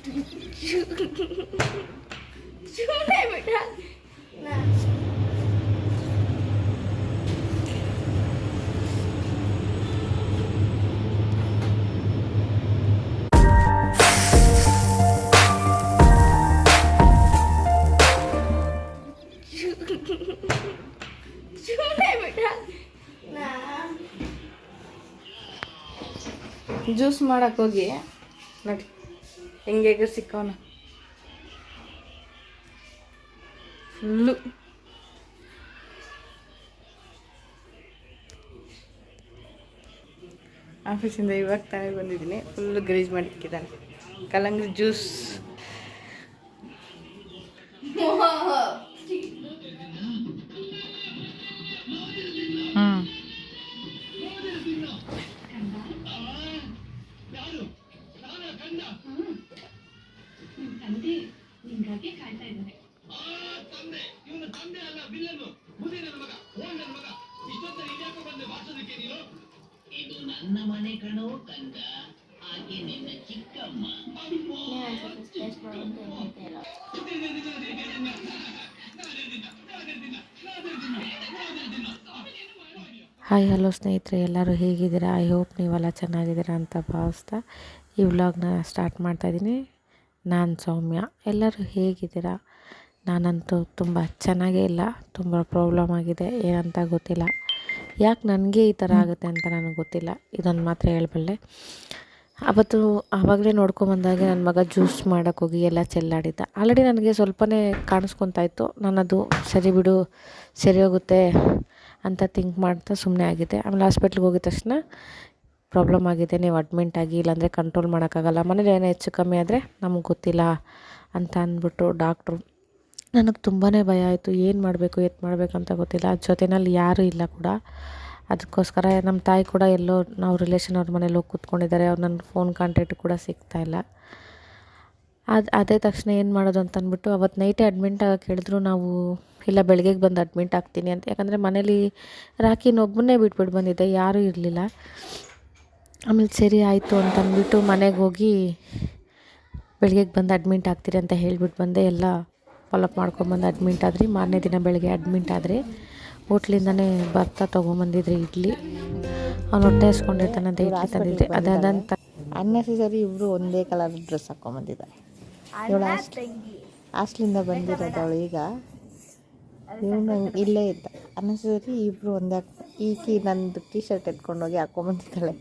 ಸುಮ್ಮನೆ ಬಿಡ ಸುಮ್ಮನೆ ಬಿಡ ಜ್ಯೂಸ್ ಮಾಡಕ್ಕೆ ಹೋಗಿ ನೋಡಿ ಹೆಂಗೆ ಸಿಕ್ಕವನ ಫುಲ್ಲು ಆಫೀಸಿಂದ ಇವಾಗ ತಾನೇ ಬಂದಿದ್ದೀನಿ. ಫುಲ್ಲು ಗಲೀಜು ಮಾಡಿಕ್ಕಿದ್ದಾನೆ. ಕಲ್ಲಂಗಡಿ ಜ್ಯೂಸ್ ಇದು ನನ್ನ ಮನೆ ಕಣೋ ಕಂದ, ಆಕೆ ನಿನ್ನ ಚಿಕ್ಕಮ್ಮ. ಹಾಯ್ ಹಲೋ ಸ್ನೇಹಿತರೆ, ಎಲ್ಲರೂ ಹೇಗಿದ್ದೀರಾ? ಐ ಹೋಪ್ ನೀವೆಲ್ಲ ಚೆನ್ನಾಗಿದ್ದೀರಾ ಅಂತ ಭಾವಿಸ್ತಾ ಈ ವ್ಲಾಗ್ನ ಸ್ಟಾರ್ಟ್ ಮಾಡ್ತಾಯಿದ್ದೀನಿ. ನಾನು ಸೌಮ್ಯ. ಎಲ್ಲರೂ ಹೇಗಿದ್ದೀರಾ? ನಾನಂತೂ ತುಂಬ ಚೆನ್ನಾಗೇ ಇಲ್ಲ, ತುಂಬ ಪ್ರಾಬ್ಲಮ್ ಆಗಿದೆ. ಏನಂತ ಗೊತ್ತಿಲ್ಲ, ಯಾಕೆ ನನಗೆ ಈ ಥರ ಆಗುತ್ತೆ ಅಂತ ನನಗೆ ಗೊತ್ತಿಲ್ಲ. ಇದೊಂದು ಮಾತ್ರ ಹೇಳಬಲ್ಲೆ. ಅವತ್ತು ಆವಾಗಲೇ ನೋಡ್ಕೊಂಬಂದಾಗ ನನ್ನ ಮಗ ಜ್ಯೂಸ್ ಮಾಡೋಕ್ಕೋಗಿ ಎಲ್ಲ ಚೆಲ್ಲಾಡಿದ್ದ. ಆಲ್ರೆಡಿ ನನಗೆ ಸ್ವಲ್ಪನೇ ಕಾಣಿಸ್ಕೊತಾಯಿತ್ತು. ನಾನದು ಸರಿ ಬಿಡು, ಸರಿ ಹೋಗುತ್ತೆ ಅಂತ ಥಿಂಕ್ ಮಾಡ್ತಾ ಸುಮ್ಮನೆ ಆಗಿದೆ. ಆಮೇಲೆ ಹಾಸ್ಪಿಟ್ಲಿಗೆ ಹೋಗಿದ ತಕ್ಷಣ ಪ್ರಾಬ್ಲಮ್ ಆಗಿದೆ, ನೀವು ಅಡ್ಮಿಂಟ್ ಆಗಿ, ಇಲ್ಲಾಂದರೆ ಕಂಟ್ರೋಲ್ ಮಾಡೋಕ್ಕಾಗಲ್ಲ, ಮನೇಲಿ ಏನೋ ಹೆಚ್ಚು ಕಮ್ಮಿ ಆದರೆ ನಮಗೆ ಗೊತ್ತಿಲ್ಲ ಅಂತ ಅಂದ್ಬಿಟ್ಟು ಡಾಕ್ಟ್ರು. ನನಗೆ ತುಂಬಾ ಭಯ ಆಯಿತು. ಏನು ಮಾಡಬೇಕು ಅಂತ ಗೊತ್ತಿಲ್ಲ. ಜೊತೆಯಲ್ಲಿ ಯಾರೂ ಇಲ್ಲ ಕೂಡ. ಅದಕ್ಕೋಸ್ಕರ ನಮ್ಮ ತಾಯಿ ಕೂಡ ಎಲ್ಲೋ ನಾವು ರಿಲೇಷನ್ ಅವ್ರ ಮನೇಲಿ ಹೋಗಿ ಕೂತ್ಕೊಂಡಿದ್ದಾರೆ. ಅವ್ರು ನನ್ನ ಫೋನ್ ಕಾಂಟ್ಯಾಕ್ಟ್ ಕೂಡ ಸಿಗ್ತಾಯಿಲ್ಲ. ಅದೇ ತಕ್ಷಣ ಏನು ಮಾಡೋದು ಅಂತ ಅಂದ್ಬಿಟ್ಟು ಅವತ್ತು ನೈಟೇ ಅಡ್ಮಿಂಟ್ ಆಗೋಕ್ಕೆ ಹೇಳಿದ್ರು. ನಾವು ಇಲ್ಲ ಬೆಳಗ್ಗೆಗೆ ಬಂದು ಅಡ್ಮಿಂಟ್ ಆಗ್ತೀನಿ ಅಂತ. ಯಾಕಂದರೆ ಮನೇಲಿ ರಾಕಿನೊಬ್ಬನೇ ಬಿಟ್ಬಿಟ್ಟು ಬಂದಿದ್ದೆ, ಯಾರೂ ಇರಲಿಲ್ಲ. ಆಮೇಲೆ ಸರಿ ಆಯಿತು ಅಂತಂದ್ಬಿಟ್ಟು ಮನೆಗೆ ಹೋಗಿ ಬೆಳಗ್ಗೆಗೆ ಬಂದು ಅಡ್ಮಿಂಟ್ ಆಗ್ತೀರಿ ಅಂತ ಹೇಳಿಬಿಟ್ಟು ಬಂದೆ. ಎಲ್ಲ ಫಾಲೋಅಪ್ ಮಾಡ್ಕೊಂಬಂದು ಅಡ್ಮಿಂಟ್ ಆದ್ರಿ. ಮಾರನೇ ದಿನ ಬೆಳಗ್ಗೆ ಅಡ್ಮಿಂಟ್ ಆದರೆ ಹೋಟ್ಲಿಂದನೇ ಬರ್ತಾ ತೊಗೊಂಬಂದಿದ್ರಿ ಇಡ್ಲಿ. ಅವ್ನು ಹೊಟ್ಟೆ ಹಸ್ಕೊಂಡಿರ್ತಾನೆ ಅಂತ ಇಡ್ಲಿ ತಂದಿದ್ದೆ. ಅದಂತ ಅನ್ನೆಸರಿ ಇಬ್ಬರು ಒಂದೇ ಕಲರ್ ಡ್ರೆಸ್ ಹಾಕ್ಕೊಂಬಂದಿದ್ದಾರೆ. ಇವಳು ಹಾಸ್ಟ್ಲಿಂದ ಬಂದಿರೋದವಳು. ಈಗ ಇವನು ಇಲ್ಲೇ ಇದ್ದ. ಅನ್ನೆಸರಿ ಇಬ್ಬರು ಒಂದೇ ಈಕಿ ನಂದು ಟೀ ಶರ್ಟ್ ಎತ್ಕೊಂಡೋಗಿ ಹಾಕ್ಕೊಂಬಂದಿದ್ದಾಳೆ.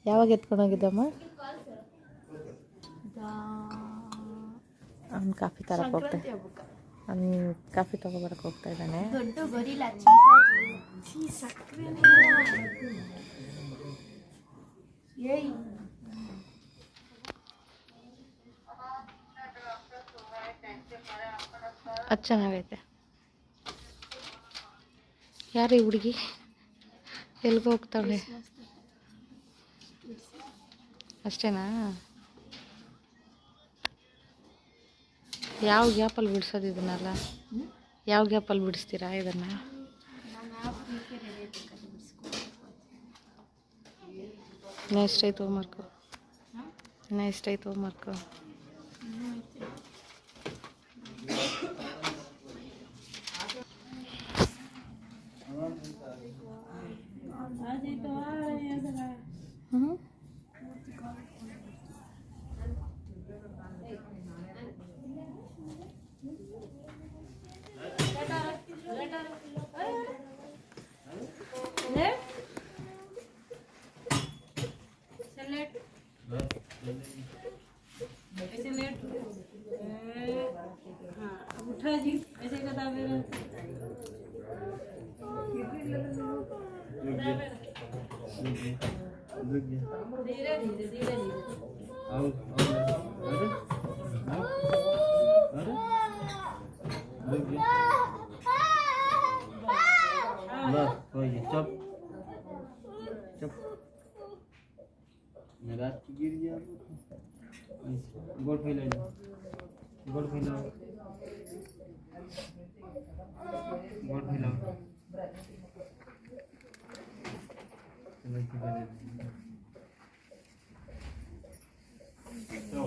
ಯಾವಾಗ ಎತ್ಕೊಂಡೋಗಿದ್ದಮ್ಮ? ಅವ್ನು ಕಾಫಿ ತರಕ್ಕೆ ಹೋಗ್ತಾನೆ. ಅವ್ನು ಕಾಫಿ ತೊಗೊಬರಕ್ಕೆ ಹೋಗ್ತಾ ಇದ್ದಾನೆ. ಅದು ಚೆನ್ನಾಗೈತೆ. ಯಾರು ಈ ಹುಡುಗಿ? ಎಲ್ಗೆ ಹೋಗ್ತಾಳೆ? ಅಷ್ಟೇನಾ? ಯಾವ ಗ್ಯಾಪಲ್ಲಿ ಬಿಡಿಸೋದು ಇದನ್ನೆಲ್ಲ? ಯಾವ ಗ್ಯಾಪಲ್ಲಿ ಬಿಡಿಸ್ತೀರಾ ಇದನ್ನು? ಎಷ್ಟೈತೆ ಹೋಮ್ವರ್ಕು? ಎಷ್ಟೈತೆ ಹೋಮ್ವರ್ಕು? उठा जी ऐसे कदा मेरा धीरे धीरे चुप चुप रात की गिर गया। गोल फैला गोल फैलाओ गोल फैलाओ। तो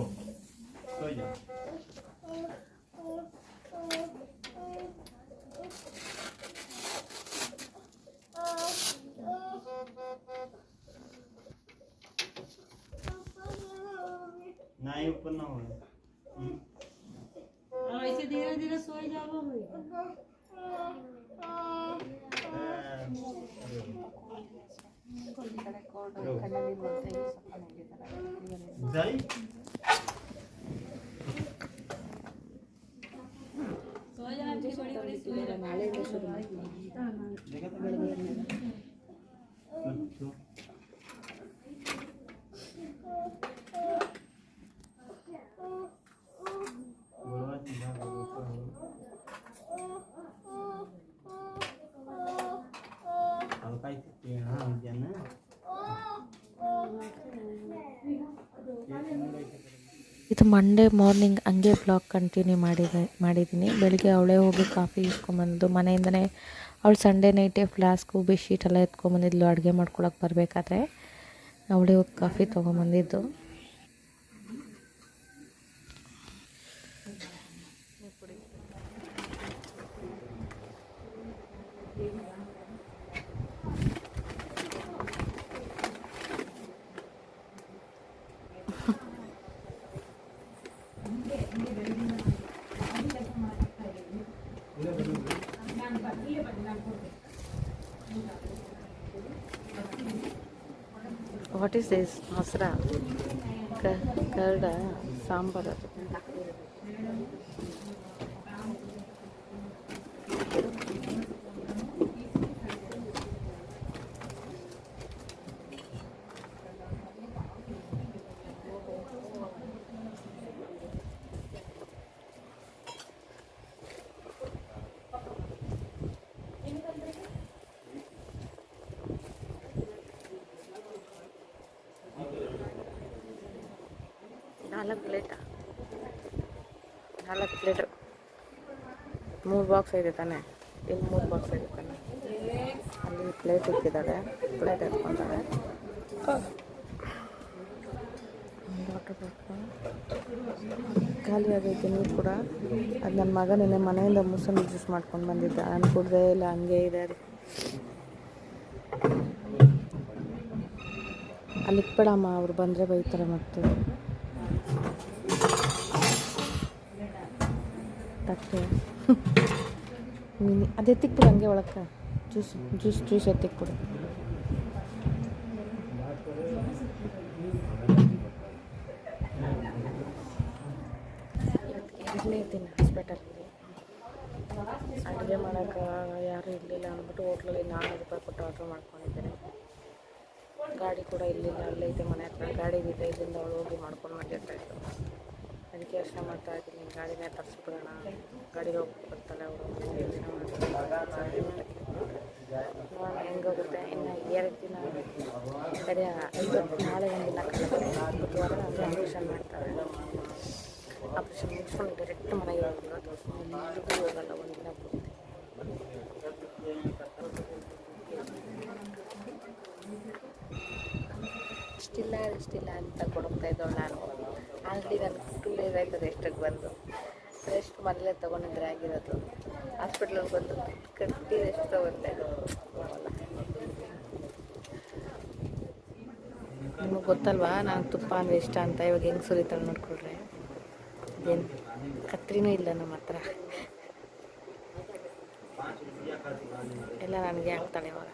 और ऐसे धीरे धीरे सो जाओ सो जाओ बड़ी बड़ी सो ಇದು ಮಂಡೇ ಮಾರ್ನಿಂಗ್ ಹಂಗೆ ಬ್ಲಾಗ್ ಕಂಟಿನ್ಯೂ ಮಾಡಿದ್ದೀನಿ. ಬೆಳಿಗ್ಗೆ ಅವಳೇ ಹೋಗಿ ಕಾಫಿ ಇಸ್ಕೊಂಬಂದು ಮನೆಯಿಂದನೇ ಅವಳು ಸಂಡೇ ನೈಟೇ ಫ್ಲಾಸ್ಕು ಬೆಡ್ಶೀಟ್ ಎಲ್ಲ ಎತ್ಕೊಂಬಂದಿದ್ಲು. ಅಡುಗೆ ಮಾಡ್ಕೊಳಕ್ಕೆ ಬರಬೇಕಾದ್ರೆ ಅವಳೇ ಹೋಗಿ ಕಾಫಿ ತೊಗೊಂಬಂದಿದ್ದು. What is this? ಮೊಸರ ಕರ್ಡ ಸಾಂಬಾರು. ಅದು ನಾಲ್ಕು ಪ್ಲೇಟು 3 ಬಾಕ್ಸ್ ಇದೆ ತಾನೆ. ಇಲ್ಲಿ 3 ಬಾಕ್ಸ್ ಇದೆ ತಾನೆ. ಅಲ್ಲಿ ಪ್ಲೇಟ್ ಇಟ್ಟಿದ್ದಾಳೆ, ಪ್ಲೇಟ್ ಎತ್ಕೊತಾಳೆ. ವಾಟರ್ ಬಾಟ್ಲು ಖಾಲಿ ಆಗೈತೆ. ನೀರು ಕೂಡ ಅದು ನನ್ನ ಮಗ ನೆನ್ನೆ ಮನೆಯಿಂದ ಮುಸಂಬಿ ಜ್ಯೂಸ್ ಮಾಡ್ಕೊಂಡು ಬಂದಿದ್ದ. ನಾನು ಕುಡ್ದೇ ಇಲ್ಲ, ಹಂಗೆ ಇದೆ ಅದು. ಅಲ್ಲಿ ಇಕ್ಬೇಡಮ್ಮ, ಅವ್ರು ಬಂದರೆ ಬೈತಾರೆ. ಮತ್ತೆ ತಟ್ಟೆ ಮಿನಿ ಅದು ಎತ್ತಿಕ್ಬಿಡು, ಹಂಗೆ ಒಳಕ್ಕೆ ಜ್ಯೂಸ್ ಎತ್ತಿಕ್ಬಿಡು. ಇರಲೇ ಇದ್ದೀನಿ ಹಾಸ್ಪಿಟಲಲ್ಲಿ. ಅಡುಗೆ ಮಾಡೋಕೆ ಯಾರೂ ಇರಲಿಲ್ಲ ಅಂದ್ಬಿಟ್ಟು ಹೋಟ್ಲಲ್ಲಿ 400 ರೂಪಾಯಿ ಕೊಟ್ಟು ಆರ್ಡ್ರ್ ಮಾಡ್ಕೊಂಡಿದ್ದೇನೆ. ಗಾಡಿ ಕೂಡ ಇರಲಿಲ್ಲ, ಅಲ್ಲೈತೆ ಮನೆ ಹತ್ರ. ಗಾಡಿ ಇದೆ, ಇಲ್ಲಿಂದ ಅವಳು ಹೋಗಿ ಮಾಡ್ಕೊಂಡು ಬಂದಿರ್ತಾಯಿತ್ತು. ಅದಕ್ಕೆ ಯೋಚನೆ ಮಾಡ್ತಾ ಇದ್ದೀನಿ, ಗಾಡಿನೇ ತರಿಸ್ಬಿಡೋಣ. ಗಾಡಿಗೆ ಹೋಗಿ ಬರ್ತಾಳೆ ಅವರು. ನೋಡೋಣ ಹೆಂಗೋಗುತ್ತೆ. ಇನ್ನು 2 ದಿನ ಸರಿ, ನಾಳೆ ಒಂದು ದಿನ ಬುಧವಾರ ಅಂದರೆ ಆಪ್ರೇಷನ್ ಮಾಡ್ತಾರೆ. ಆಪ್ರೇಷನ್ ಮುಗಿಸ್ಕೊಂಡು ಡೈರೆಕ್ಟ್ ಮನೆಗೆ ಹೋಗೋದು. ಎಲ್ಲಿಗೂ ಹೋಗಲ್ಲ ಒಂದಿನ ಪೂರ್ತಿ. ಇಷ್ಟಿಲ್ಲ ಅಂತ ಕೊಡೋಗ್ತಾ ಇದ್ದವಳು ನಾನು. ಆಲ್ರೆಡಿ ನಾನು 2 ಡೇಸ್ ಆಯ್ತದೆ ಎಷ್ಟಕ್ಕೆ ಬಂದು. ರೆಸ್ಟ್ ಮನೇಲೆ ತೊಗೊಂಡಿದ್ರೆ ಆಗಿರೋದು. ಹಾಸ್ಪಿಟ್ಲಿಗೆ ಬಂದು ಕಟ್ಟಿ ರೆಸ್ಟ್ ತೊಗೊಂಡೆ. ನಿಮಗೆ ಗೊತ್ತಲ್ವಾ ನಾನು ತುಪ್ಪ ಅಂದರೆ ಇಷ್ಟ ಅಂತ. ಇವಾಗ ಹೆಂಗೆ ಸುರಿತಾಳೆ ನೋಡ್ಕೊಳ್ರೆ. ಏನು ಕತ್ರಿನೂ ಇಲ್ಲ ನಮ್ಮ ಹತ್ರ. ಎಲ್ಲ ನನಗೆ ಆಗ್ತಾಳೆ ಇವಾಗ.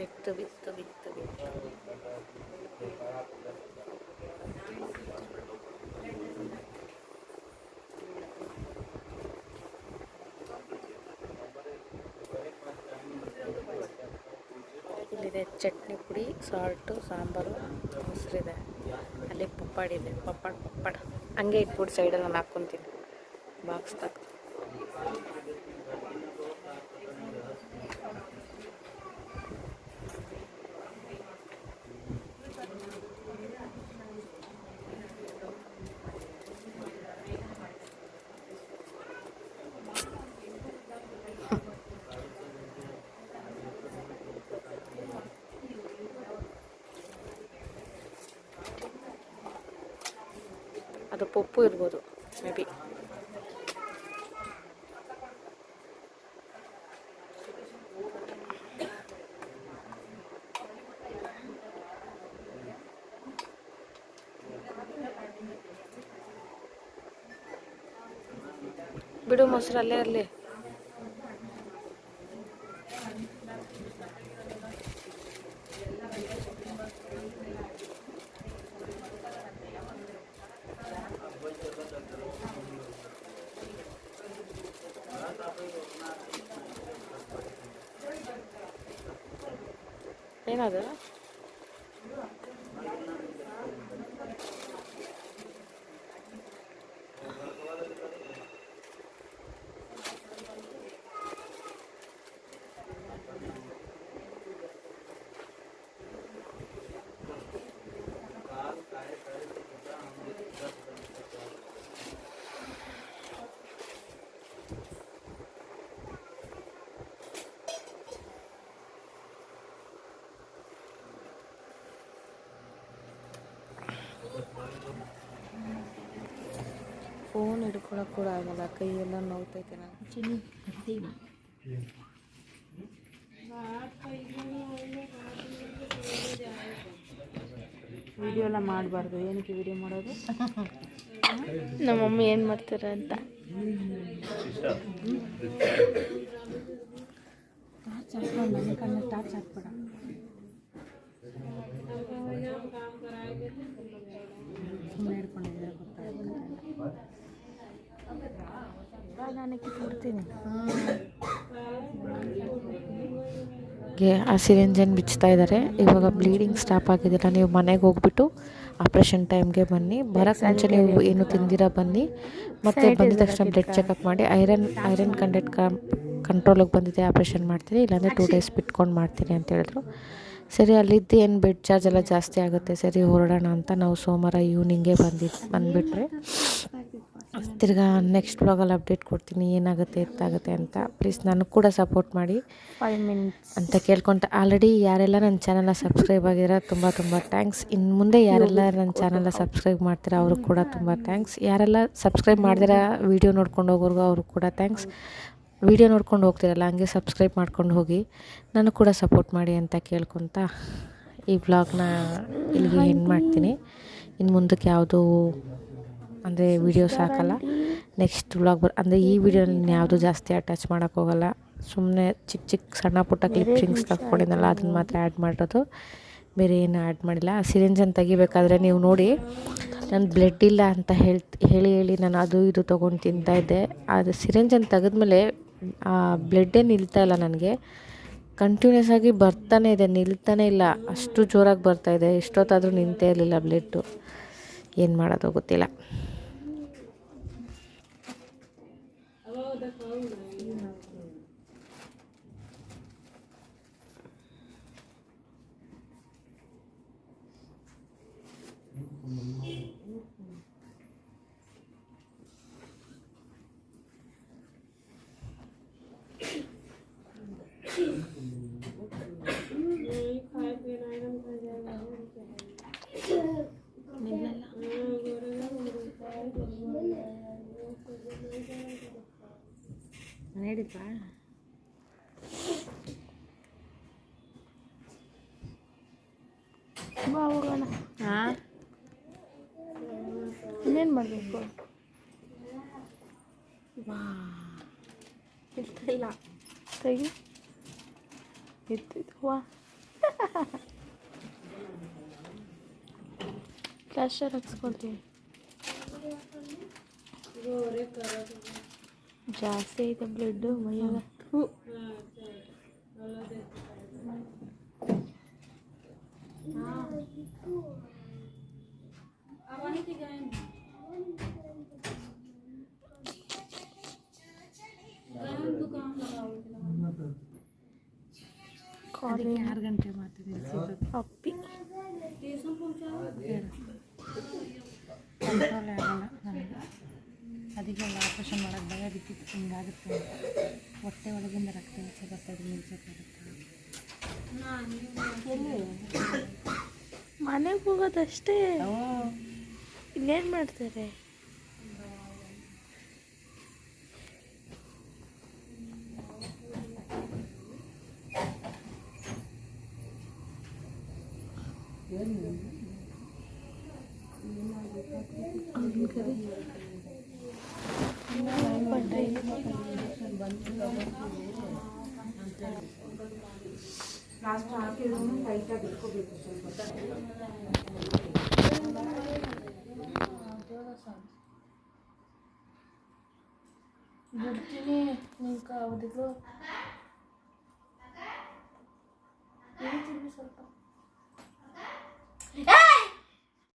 ಬಿತ್ತು ಇಲ್ಲಿದೆ ಚಟ್ನಿ ಪುಡಿ, ಸಾಲ್ಟು, ಸಾಂಬಾರು, ಮೊಸರಿದೆ. ಅಲ್ಲಿ ಪಪ್ಪಾಡಿದೆ. ಪಪ್ಪಡ ಹಂಗೆ ಇಟ್ಬಿಟ್ಟು ಸೈಡಲ್ಲಿ ನಾನು ಹಾಕ್ಕೊತೀನಿ ಬಾಕ್ಸ್ ತಕ್ಕ. ಅದು ಪಪ್ಪು ಇರ್ಬೋದು ಮೇ ಬಿ. ಬಿಡು ಮೊಸರು ಅಲ್ಲೇ ಇರಲಿ. ಏನದು? ಫೋನ್ ಹಿಡ್ಕೊಳಕ್ಕೆ ಕೂಡ ಆಗಲ್ಲ, ಕೈಯೆಲ್ಲ ನೋವ್ತೈತೆ ನಾನು. ವಿಡಿಯೋ ಎಲ್ಲ ಮಾಡಬಾರ್ದು. ಏನಕ್ಕೆ ವಿಡಿಯೋ ಮಾಡೋದು? ನಮ್ಮ ಮಮ್ಮಿ ಏನು ಮಾಡ್ತಾರೆ ಅಂತ. ಟಾರ್ಚ್ ಹಾಕ್ಕೊಂಡು ನನ್ನ ಕಣ್ಣು ಟಾರ್ಚ್ ಹಾಕ್ಬೇಡ. ಸುಮ್ಮನೆ ಹಿಡ್ಕೊಂಡಿದ್ದೀರ ಗೊತ್ತಾಗ್ತದೆ. ನನಗೆ ಕೊಡ್ತೀನಿ. ಆ ಸಿರಿಂಜನ್ನು ಬಿಚ್ತಾ ಇದ್ದಾರೆ. ಇವಾಗ ಬ್ಲೀಡಿಂಗ್ ಸ್ಟಾಪ್ ಆಗಿದೆಲ್ಲ. ನೀವು ಮನೆಗೆ ಹೋಗ್ಬಿಟ್ಟು ಆಪ್ರೇಷನ್ ಟೈಮ್ಗೆ ಬನ್ನಿ. ಬರೋಕ್ಕೆ ಮುಂಚೆ ನೀವು ಏನು ತಿಂದಿರ ಬನ್ನಿ. ಮತ್ತು ಬಂದಿದ ತಕ್ಷಣ ಬ್ಲಡ್ ಚೆಕಪ್ ಮಾಡಿ. ಐರನ್ ಕಂಟೆಂಟ್ ಕಂಟ್ರೋಲಿಗೆ ಬಂದಿದೆ, ಆಪ್ರೇಷನ್ ಮಾಡ್ತೀರಿ, ಇಲ್ಲಾಂದರೆ 2 days ಬಿಟ್ಕೊಂಡು ಮಾಡ್ತೀರಿ ಅಂತ ಹೇಳಿದ್ರು. ಸರಿ, ಅಲ್ಲಿದ್ದು ಏನು ಬೆಡ್ ಚಾರ್ಜ್ ಎಲ್ಲ ಜಾಸ್ತಿ ಆಗುತ್ತೆ, ಸರಿ ಹೊರಡೋಣ ಅಂತ ನಾವು ಸೋಮವಾರ ಈವ್ನಿಂಗೇ ಬಂದುಬಿಟ್ರೆ. ತಿರ್ಗಾ ನೆಕ್ಸ್ಟ್ ಬ್ಲಾಗಲ್ಲಿ ಅಪ್ಡೇಟ್ ಕೊಡ್ತೀನಿ ಏನಾಗುತ್ತೆ ಎತ್ತಾಗುತ್ತೆ ಅಂತ. ಪ್ಲೀಸ್ ನನಗೆ ಕೂಡ ಸಪೋರ್ಟ್ ಮಾಡಿ 5 minutes ಅಂತ ಕೇಳ್ಕೊಂತ. ಆಲ್ರೆಡಿ ಯಾರೆಲ್ಲ ನನ್ನ ಚಾನಲ್ನ ಸಬ್ಸ್ಕ್ರೈಬ್ ಆಗಿರೋ ತುಂಬ ಥ್ಯಾಂಕ್ಸ್. ಇನ್ನು ಮುಂದೆ ಯಾರೆಲ್ಲ ನನ್ನ ಚಾನಲ್ನ ಸಬ್ಸ್ಕ್ರೈಬ್ ಮಾಡ್ತೀರಾ ಅವ್ರಿಗೆ ಕೂಡ ತುಂಬ ಥ್ಯಾಂಕ್ಸ್. ಯಾರೆಲ್ಲ ಸಬ್ಸ್ಕ್ರೈಬ್ ಮಾಡ್ದಿರ ವೀಡಿಯೋ ನೋಡ್ಕೊಂಡು ಹೋಗೋರ್ಗು ಅವ್ರಿಗೆ ಕೂಡ ಥ್ಯಾಂಕ್ಸ್. ವೀಡಿಯೋ ನೋಡ್ಕೊಂಡು ಹೋಗ್ತಿರಲ್ಲ, ಹಂಗೆ ಸಬ್ಸ್ಕ್ರೈಬ್ ಮಾಡ್ಕೊಂಡು ಹೋಗಿ ನನಗೆ ಕೂಡ ಸಪೋರ್ಟ್ ಮಾಡಿ ಅಂತ ಕೇಳ್ಕೊತ ಈ ವ್ಲಾಗ್ನ ಇಲ್ಲಿಗೆ ಎಂಡ್ ಮಾಡ್ತೀನಿ. ಇನ್ನು ಮುಂದಕ್ಕೆ ಯಾವುದೂ ಅಂದರೆ ವೀಡಿಯೋಸ್ ಹಾಕಲ್ಲ. ನೆಕ್ಸ್ಟ್ ವ್ಲಾಗ್ ಅಂದರೆ ಈ ವಿಡಿಯೋನ ಯಾವುದು ಜಾಸ್ತಿ ಅಟ್ಯಾಚ್ ಮಾಡೋಕ್ಕೋಗಲ್ಲ. ಸುಮ್ಮನೆ ಚಿಕ್ಕ ಸಣ್ಣ ಪುಟ್ಟ ಕ್ಲಿಪ್ಪಿಂಗ್ಸ್ ತಗೊಂಡಿದ್ದಲ್ಲ ಅದನ್ನು ಮಾತ್ರ ಆ್ಯಡ್ ಮಾಡಿರೋದು, ಬೇರೆ ಏನು ಆ್ಯಡ್ ಮಾಡಿಲ್ಲ. ಆ ಸಿರಿಂಜನ್ನು ತೆಗಿಬೇಕಾದ್ರೆ ನೀವು ನೋಡಿ, ನಾನು ಬ್ಲಡ್ ಇಲ್ಲ ಅಂತ ಹೇಳಿ ನಾನು ಅದು ಇದು ತೊಗೊಂಡು ತಿಂತಾಯಿದ್ದೆ. ಅದು ಸಿರಿಂಜನ್ನು ತೆಗೆದ್ಮೇಲೆ ಆ ಬ್ಲಡ್ಡೇ ನಿಲ್ತಾಯಿಲ್ಲ ನನಗೆ. ಕಂಟಿನ್ಯೂಸ್ ಆಗಿ ಬರ್ತಾನೆ ಇದೆ, ನಿಲ್ತಾನೆ ಇಲ್ಲ. ಅಷ್ಟು ಜೋರಾಗಿ ಬರ್ತಾಯಿದೆ. ಎಷ್ಟೊತ್ತಾದರೂ ನಿಂತೇ ಇರಲಿಲ್ಲ ಬ್ಲಡ್ಡು. ಏನು ಮಾಡೋದು ಗೊತ್ತಿಲ್ಲ. ನಡೀತಾ ಹೋಗೋಣ. ಹಾಂ, ಇನ್ನೇನು ಮಾಡಬೇಕು? ಇಲ್ಲ ತೆಗಿ ಇತ್ತು. ವಾ ಪ್ಲಾಸ್ಟರ್ ಹಾಕ್ಸ್ಕೊಳ್ತೀವಿ. ಜಾಸ್ತಿ ಐತೆ ಬ್ಲಡ್ಡು ಮೈಯಾಗ. ಕಾಲೇಜ್ 6 ಗಂಟೆ ಮಾಡ್ತಿದ್ದೀನಿ. ಅಪ್ಪಿ ಕಂಟ್ರೋಲೇ ಆಗಲ್ಲ ನನಗೆ. ಅದಕ್ಕೆ ಆಪ್ರೇಷನ್ ಮಾಡೋಕ್ಕೆ ಭಯ ಬಿಟ್ಟಿತ್ತು, ಹಿಂಗಾಗುತ್ತೆ ಅಂತ. ಹೊಟ್ಟೆ ಒಳಗಿಂದ ರಕ್ತ ಹೆಚ್ಚೆ ಬರ್ತದೆ, ನಿಲ್ಸೋಕ್ಕಾಗುತ್ತೆ. ಮನೆಗೆ ಹೋಗೋದಷ್ಟೇ, ಇಲ್ಲೇನು ಮಾಡ್ತಾರೆ? ಲಾಸ್ಟ್ ಹಾಕಿದ್ರು ಟೈಟಾಗಿ ಇಟ್ಕೋಬೇಕು ಬಿಡ್ತೀನಿ ನಿಂಗೆ ಅವಧಿಗಳು ಸ್ವಲ್ಪ